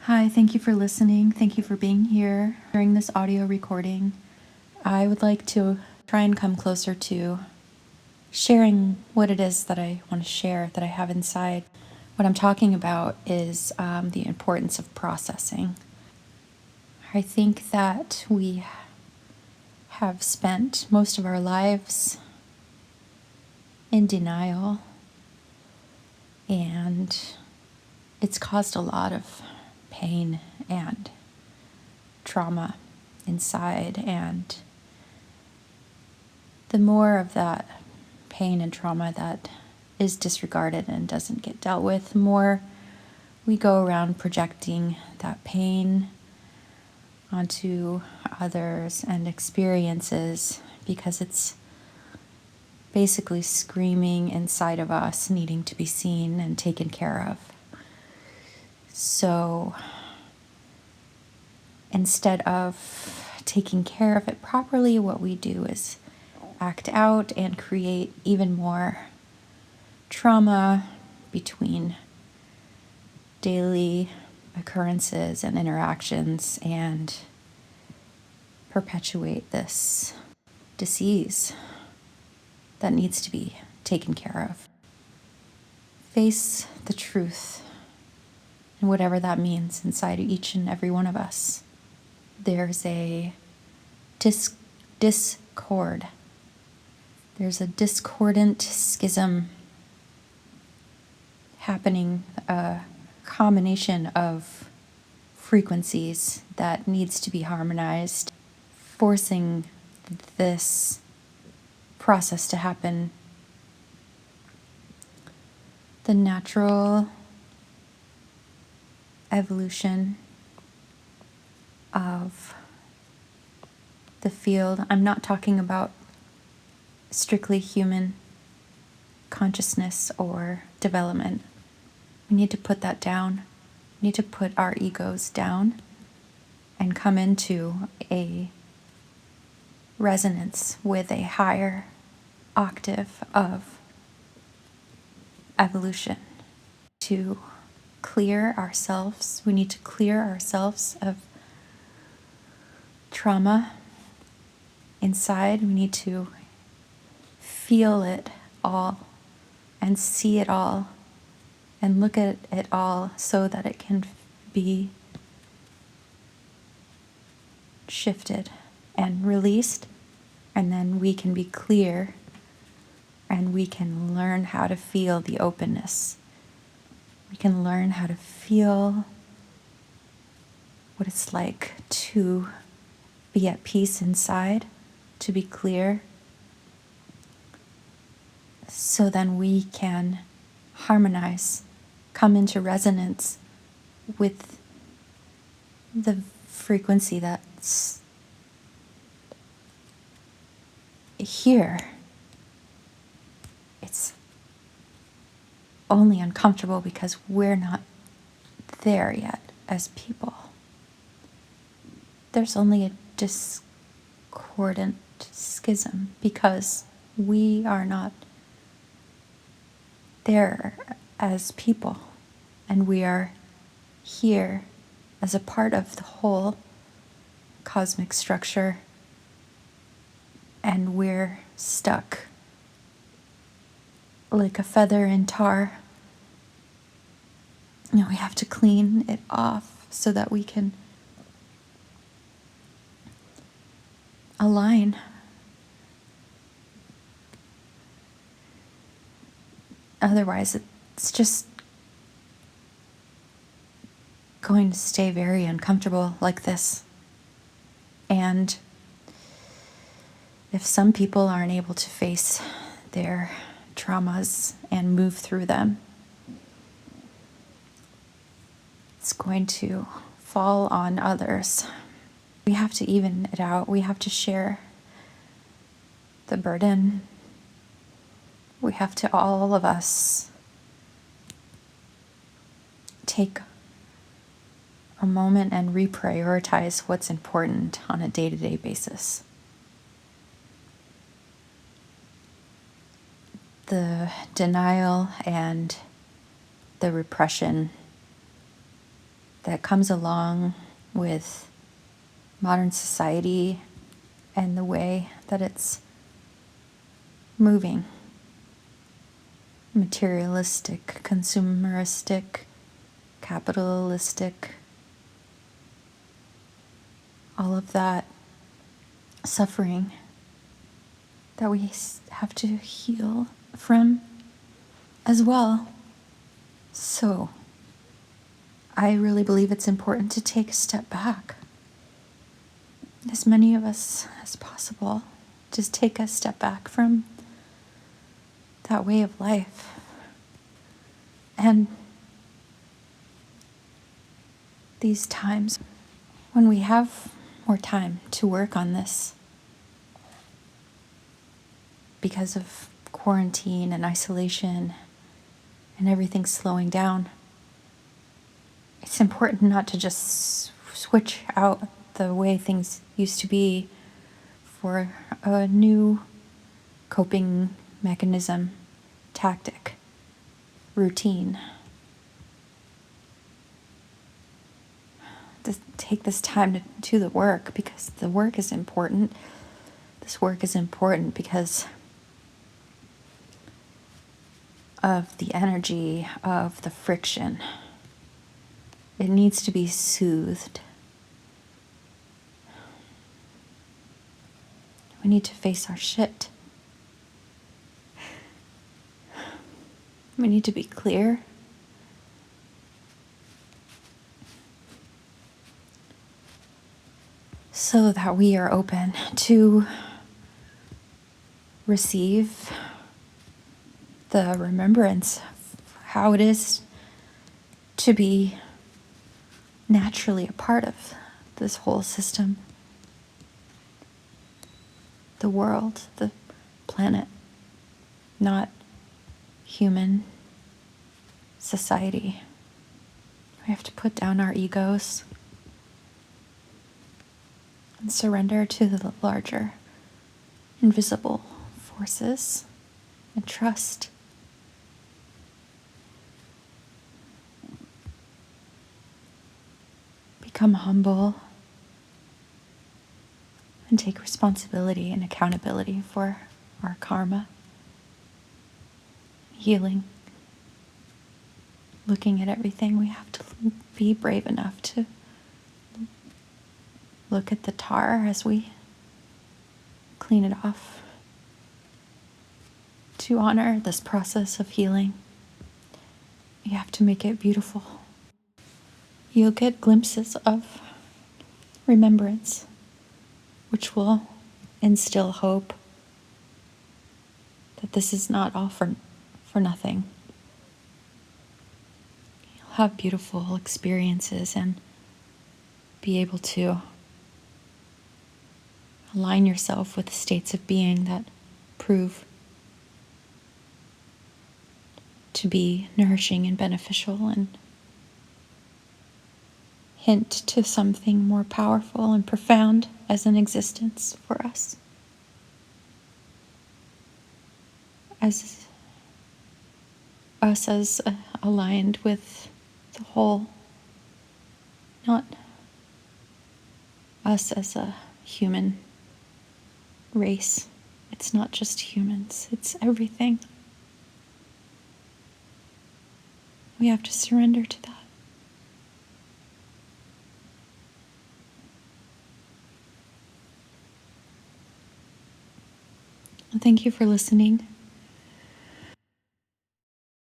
Hi, thank you for listening. Thank you for being here during this audio recording. I would like to try and come closer to sharing what it is that I want to share, that I have inside. What I'm talking about is the importance of processing. I think that we have spent most of our lives in denial, and it's caused a lot of pain and trauma inside, and the more of that pain and trauma that is disregarded and doesn't get dealt with, the more we go around projecting that pain onto others and experiences, because it's basically screaming inside of us, needing to be seen and taken care of. So instead of taking care of it properly, what we do is act out and create even more trauma between daily occurrences and interactions, and perpetuate this disease that needs to be taken care of. Face the truth, and whatever that means, inside each and every one of us. There's a discord. There's a discordant schism happening, a combination of frequencies that needs to be harmonized, forcing this process to happen. The natural evolution of the field. I'm not talking about strictly human consciousness or development. We need to put that down. We need to put our egos down and come into a resonance with a higher octave of evolution. To clear ourselves, we need to clear ourselves of trauma inside. We need to feel it all and see it all and look at it all, so that it can be shifted and released, and then we can be clear and we can learn how to feel the openness. We can learn how to feel what it's like to be at peace inside, to be clear, so then we can harmonize, come into resonance with the frequency that's here. It's only uncomfortable because we're not there yet as people. There's only a discordant schism because we are not there as people, and we are here as a part of the whole cosmic structure, and we're stuck like a feather in tar. Now we have to clean it off so that we can align. Otherwise, it's just going to stay very uncomfortable like this. And if some people aren't able to face their traumas and move through them, it's going to fall on others. We have to even it out. We have to share the burden. We have to, all of us, take a moment and reprioritize what's important on a day-to-day basis. The denial and the repression that comes along with modern society and the way that it's moving. Materialistic, consumeristic, capitalistic, all of that suffering that we have to heal from as well. So, I really believe it's important to take a step back. As many of us as possible, just take a step back from that way of life. And these times when we have more time to work on this because of quarantine and isolation and everything slowing down, it's important not to just switch out the way things used to be for a new coping mechanism, tactic, routine. To take this time to do the work, because the work is important. This work is important because of the energy of the friction. It needs to be soothed. We need to face our shit. We need to be clear. So that we are open to receive the remembrance of how it is to be naturally a part of this whole system. The world, the planet, not human society. We have to put down our egos and surrender to the larger, invisible forces and trust. Become humble and take responsibility and accountability for our karma. Healing. Looking at everything, we have to be brave enough to look at the tar as we clean it off. To honor this process of healing, you have to make it beautiful. You'll get glimpses of remembrance, which will instill hope that this is not all for nothing. You'll have beautiful experiences and be able to align yourself with states of being that prove to be nourishing and beneficial and hint to something more powerful and profound as an existence for us. As us as aligned with the whole, not us as a human race. It's not just humans, it's everything. We have to surrender to that. And thank you for listening.